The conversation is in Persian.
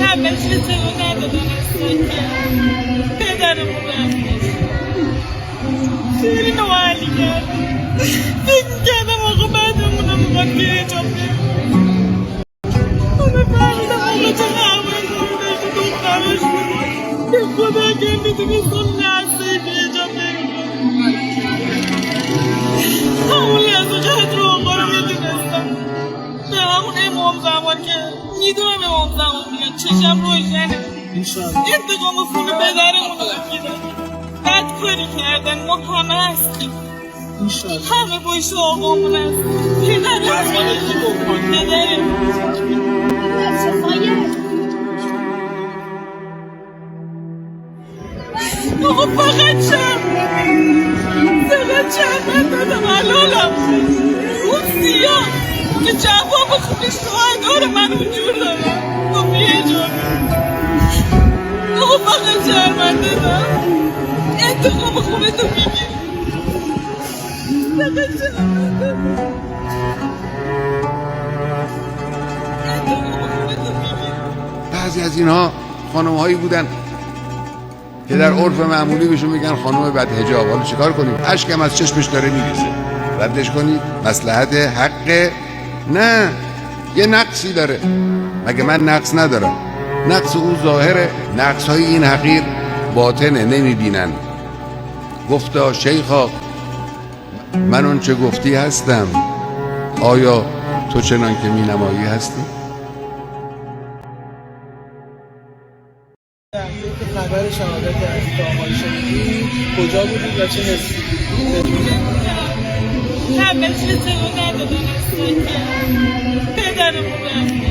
همش اطلاع ندادن اصلا که پدرمون رفتش. خیلی نوعلی کرد. فکر میکردم آقا بعدمون رو میخواد بیه جا اونه فهمیدم آقا چه هوای کنیده که دخترش بود. به خدا اگر میتونستم لحظه بیه جا همون لحظه قدر آقا رو میدونستم. به همون امام زمان که میدونم امام زمان میگن چشم روشنه. انتقام خون پدرمون رو بگیرن. بد کاری کردن، ما همه هستیم. همه باشه آقامون هست. پدرمون آقا فقط چند ندادم حلالم. اون سیاه که جواب خودش داره من اونجور دارم. تو بیه جا آقا فقط شرمنده دارم. انتقام خودتو بگیر. فقط شرمنده دارم. انتقام خودتو بگیر. بعضی از اینها خانم هایی بودن که در عرف معمولی بهشون میگن خانم بدحجاب. حالا چیکار کنیم؟ اشکم از چشمش داره میریزه، ردش کنید؟ مصلحت حقه؟ نه، یه نقصی داره. مگه من نقص ندارم؟ نقص او ظاهره، نقص های این حقیر باطنه، نمیبینن. گفتا شیخا من اون چه گفتی هستم، آیا تو چنان که می نمایی هستی؟ خبر شهادت عزیز آمال شنیدی؟ کجا بودید و چه حسی؟ همش اطلاع ندادن اصلا که پدرمون رفتش.